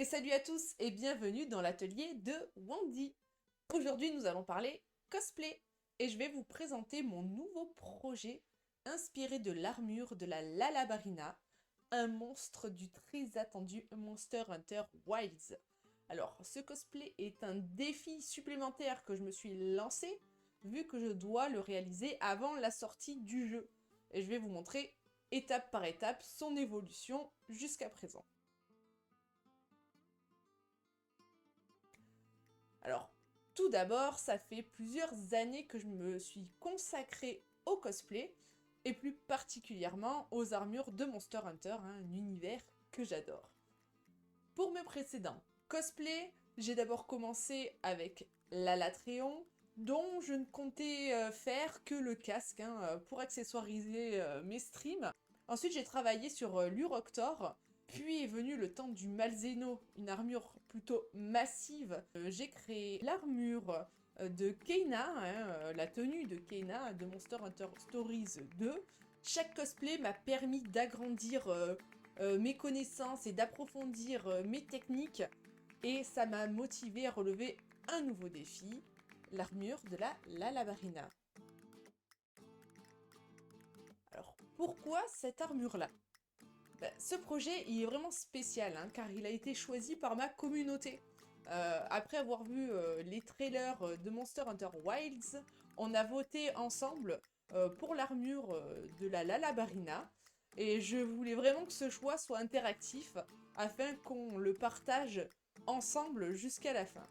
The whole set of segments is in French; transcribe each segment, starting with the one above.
Et salut à tous et bienvenue dans l'atelier de Wandy. Aujourd'hui nous allons parler cosplay et je vais vous présenter mon nouveau projet inspiré de l'armure de la Lalabarina, un monstre du très attendu Monster Hunter Wilds. Alors ce cosplay est un défi supplémentaire que je me suis lancé vu que je dois le réaliser avant la sortie du jeu. Et je vais vous montrer étape par étape son évolution jusqu'à présent. Alors, tout d'abord, ça fait plusieurs années que je me suis consacrée au cosplay, et plus particulièrement aux armures de Monster Hunter, un univers que j'adore. Pour mes précédents cosplays, j'ai d'abord commencé avec l'Alatréon, dont je ne comptais faire que le casque pour accessoiriser mes streams. Ensuite, j'ai travaillé sur l'Uroctor, puis est venu le temps du Malzeno, une armure plutôt massive. J'ai créé l'armure de Keina, la tenue de Keina de Monster Hunter Stories 2. Chaque cosplay m'a permis d'agrandir mes connaissances et d'approfondir mes techniques. Et ça m'a motivé à relever un nouveau défi, l'armure de la Lalabarina. Alors, pourquoi cette armure-là ? Ce projet, il est vraiment spécial, car il a été choisi par ma communauté. Après avoir vu les trailers de Monster Hunter Wilds, on a voté ensemble pour l'armure de la Lalabarina. Et je voulais vraiment que ce choix soit interactif, afin qu'on le partage ensemble jusqu'à la fin.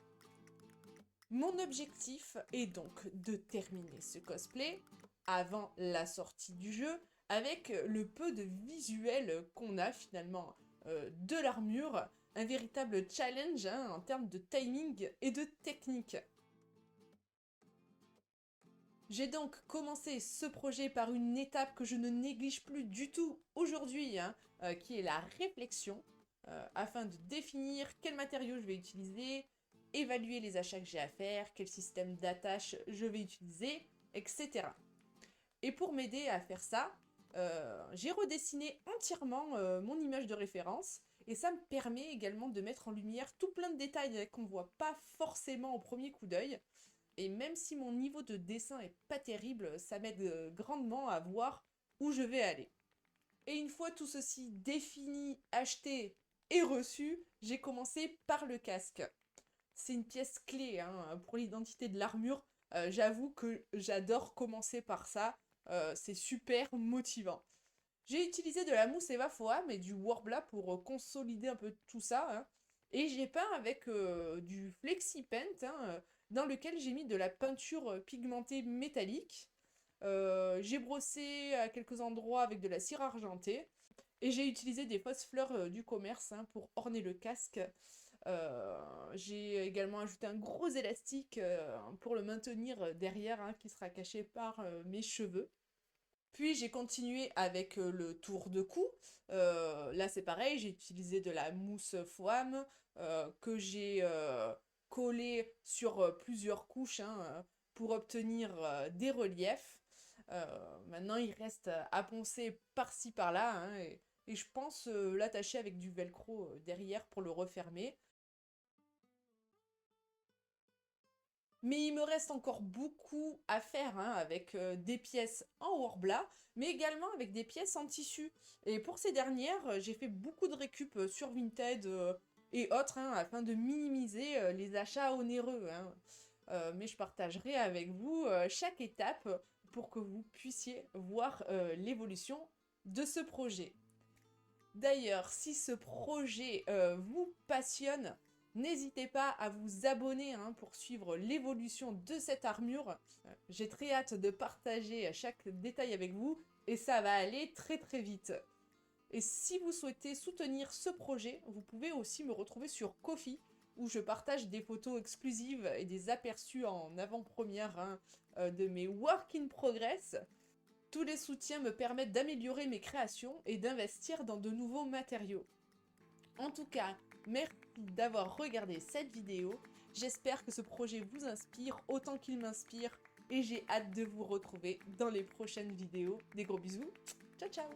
Mon objectif est donc de terminer ce cosplay avant la sortie du jeu, avec le peu de visuel qu'on a finalement de l'armure, un véritable challenge en termes de timing et de technique. J'ai donc commencé ce projet par une étape que je ne néglige plus du tout aujourd'hui, qui est la réflexion, afin de définir quel matériau je vais utiliser, évaluer les achats que j'ai à faire, quel système d'attache je vais utiliser, etc. Et pour m'aider à faire ça, j'ai redessiné entièrement mon image de référence, et ça me permet également de mettre en lumière tout plein de détails qu'on ne voit pas forcément au premier coup d'œil. Et même si mon niveau de dessin est pas terrible, ça m'aide grandement à voir où je vais aller. Et une fois tout ceci défini, acheté et reçu, j'ai commencé par le casque. C'est une pièce clé pour l'identité de l'armure. J'avoue que j'adore commencer par ça. C'est super motivant. J'ai utilisé de la mousse Eva Foam et du Worbla pour consolider un peu tout ça. Et j'ai peint avec du FlexiPaint, dans lequel j'ai mis de la peinture pigmentée métallique. J'ai brossé à quelques endroits avec de la cire argentée. Et j'ai utilisé des fausses fleurs du commerce pour orner le casque. J'ai également ajouté un gros élastique pour le maintenir derrière, qui sera caché par mes cheveux. Puis j'ai continué avec le tour de cou. Là c'est pareil, j'ai utilisé de la mousse foam que j'ai collée sur plusieurs couches pour obtenir des reliefs. Maintenant il reste à poncer par-ci par-là et je pense l'attacher avec du velcro derrière pour le refermer. Mais il me reste encore beaucoup à faire avec des pièces en Worbla, mais également avec des pièces en tissu. Et pour ces dernières, j'ai fait beaucoup de récup sur Vinted et autres, afin de minimiser les achats onéreux. Mais je partagerai avec vous chaque étape pour que vous puissiez voir l'évolution de ce projet. D'ailleurs, si ce projet vous passionne, n'hésitez pas à vous abonner pour suivre l'évolution de cette armure. J'ai très hâte de partager chaque détail avec vous et ça va aller très très vite. Et si vous souhaitez soutenir ce projet, vous pouvez aussi me retrouver sur Ko-fi, où je partage des photos exclusives et des aperçus en avant-première de mes work in progress. Tous les soutiens me permettent d'améliorer mes créations et d'investir dans de nouveaux matériaux. En tout cas, merci d'avoir regardé cette vidéo. J'espère que ce projet vous inspire autant qu'il m'inspire et j'ai hâte de vous retrouver dans les prochaines vidéos. Des gros bisous, ciao ciao!